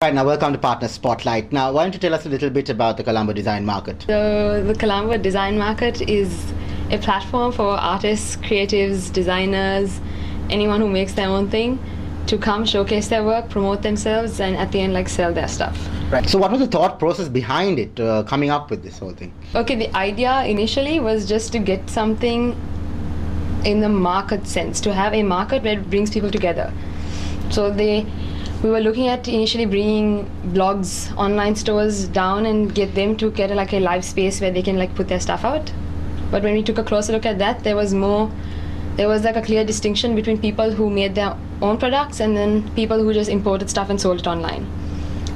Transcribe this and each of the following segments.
Right, now welcome to Partner Spotlight. Now, why don't you tell us a little bit about the Colombo Design Market? So the Colombo Design Market is a platform for artists, creatives, designers, anyone who makes their own thing to come showcase their work, promote themselves, and at the end sell their stuff. Right. So what was the thought process behind it, coming up with this whole thing? Okay, the idea initially was just to get something in the market sense, to have a market where it brings people together. So we were looking at initially bringing blogs, online stores down and get them to get a live space where they can put their stuff out. But when we took a closer look at that, there was a clear distinction between people who made their own products and then people who just imported stuff and sold it online.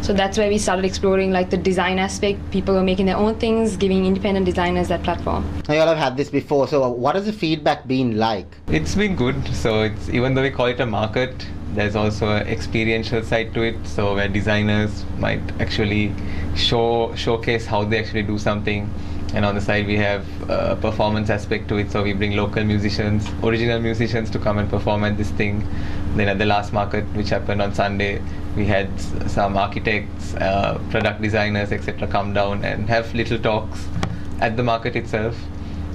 So that's where we started exploring the design aspect. People were making their own things, giving independent designers that platform. Now, you all have had this before, so what has the feedback been like? It's been good. So even though we call it a market, there's also an experiential side to it. So where designers might actually showcase how they actually do something. And on the side we have a performance aspect to it. So we bring local musicians, original musicians to come and perform at this thing. Then at the last market, which happened on Sunday, we had some architects, product designers, etc. come down and have little talks at the market itself,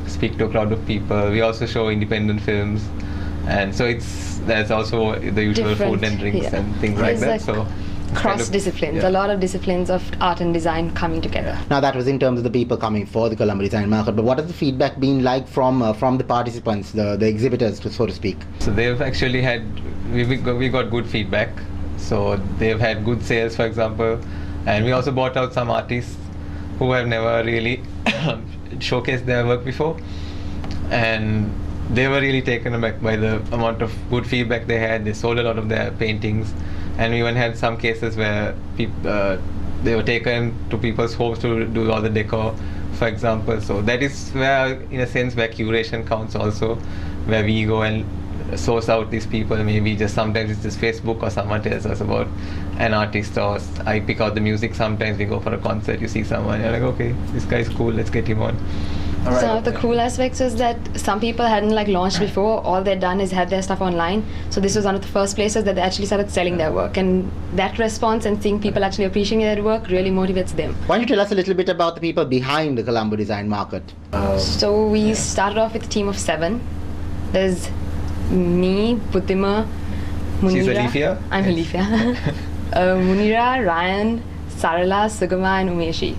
speak to a crowd of people. We also show independent films, and so there's also the usual food and drinks and things like that. So cross disciplines, a lot of disciplines of art and design coming together. Now that was in terms of the people coming for the Colombo Design Market, but what has the feedback been like from the participants, the exhibitors, so to speak? So they've actually had, we got good feedback. So they've had good sales, for example, and we also brought out some artists who have never really showcased their work before, and they were really taken aback by the amount of good feedback they had. They sold a lot of their paintings, and we even had some cases where they were taken to people's homes to do all the decor, for example. So that is where, in a sense, where curation counts also, where we go and source out these people. Maybe just sometimes it's just Facebook or someone tells us about an artist, or I pick out the music. Sometimes we go for a concert, you see someone, you're like, okay, this guy's cool, let's get him on. Right. Some of the cool aspects is that some people hadn't launched before. All they'd done is had their stuff online. So this was one of the first places that they actually started selling their work, and that response and seeing people actually appreciating their work really motivates them. Why don't you tell us a little bit about the people behind the Colombo Design Market? So we started off with a team of 7. There's me, Buddhima, Munira. She's Alifiya. I'm Alifiya. Munira, Ryan, Sarala, Sugama, and Umeshi.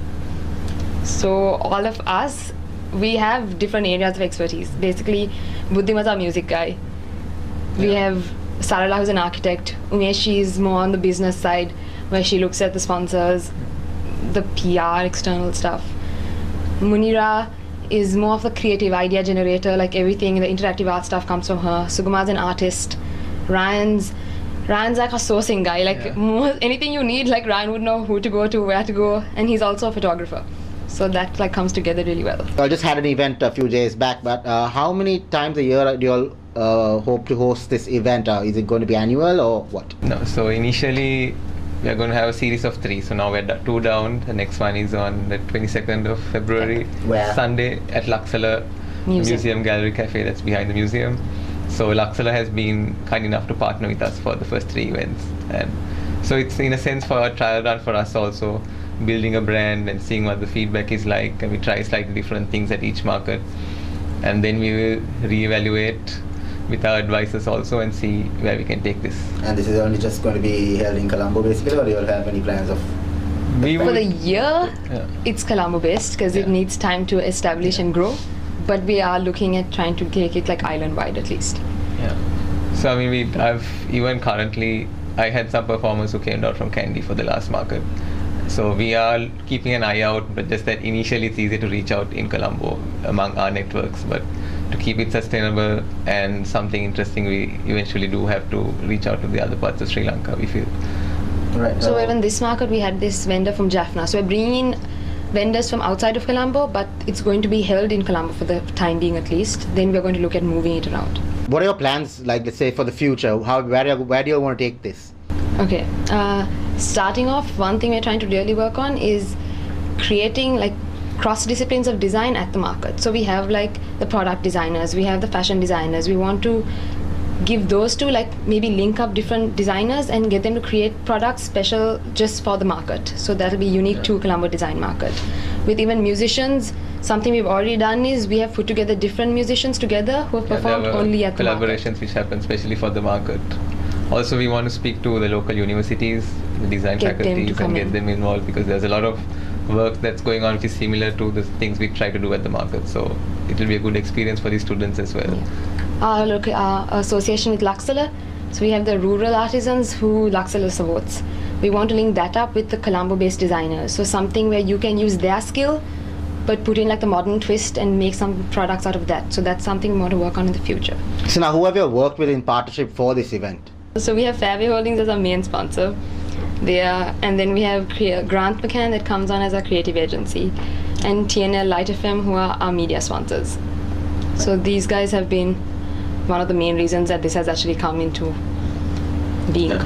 So all of us, we have different areas of expertise. Basically, Buddhima's our music guy. We have Sarala, who's an architect. Umeshi is more on the business side, where she looks at the sponsors, the PR, external stuff. Munira is more of the creative idea generator, everything, the interactive art stuff comes from her. Sugama's an artist. Ryan's a sourcing guy. Anything you need, Ryan would know who to go to, where to go, and he's also a photographer. So that comes together really well. I just had an event a few days back, but how many times a year do you all hope to host this event? Is it going to be annual or what? No, so initially we are going to have a series of 3. So now we're 2 down. The next one is on the 22nd of February, Where? Sunday at Luxala Museum Gallery Cafe that's behind the museum. So Luxala has been kind enough to partner with us for the first 3 events. And so it's in a sense for a trial run for us also, building a brand and seeing what the feedback is like. And we try slightly different things at each market. And then we will reevaluate with our advisors also and see where we can take this. And this is only just going to be held in Colombo basically, or do you all have any plans of? For the year, it's Colombo based because it needs time to establish and grow. But we are looking at trying to take it island wide at least. Yeah. So I mean, I had some performers who came down from Kandy for the last market. So we are keeping an eye out, but just that initially it's easy to reach out in Colombo among our networks. But to keep it sustainable and something interesting, we eventually do have to reach out to the other parts of Sri Lanka, we feel. Right. So even this market, we had this vendor from Jaffna. So we're bringing in vendors from outside of Colombo, but it's going to be held in Colombo for the time being at least. Then we're going to look at moving it around. What are your plans, let's say, for the future? Where do you want to take this? Okay. Starting off, one thing we're trying to really work on is creating cross disciplines of design at the market. So we have the product designers, we have the fashion designers. We want to give those two, like maybe link up different designers and get them to create products special just for the market. So that'll be unique to Colombo Design Market. With even musicians, something we've already done is we have put together different musicians together who have performed only at the collaborations market. which happen specially for the market. Also, we want to speak to the local universities, the design Get them to faculties, come and get in. them involved, because there's a lot of work that's going on which is similar to the things we try to do at the market. So it will be a good experience for the students as well. Our association with Luxala, so we have the rural artisans who Luxala supports. We want to link that up with the Colombo-based designers. So something where you can use their skill but put in like the modern twist and make some products out of that. So that's something we want to work on in the future. So now, who have you worked with in partnership for this event? So we have Fairway Holdings as our main sponsor. And then we have Grant McCann that comes on as our creative agency, and TNL Light FM who are our media sponsors. So these guys have been one of the main reasons that this has actually come into being.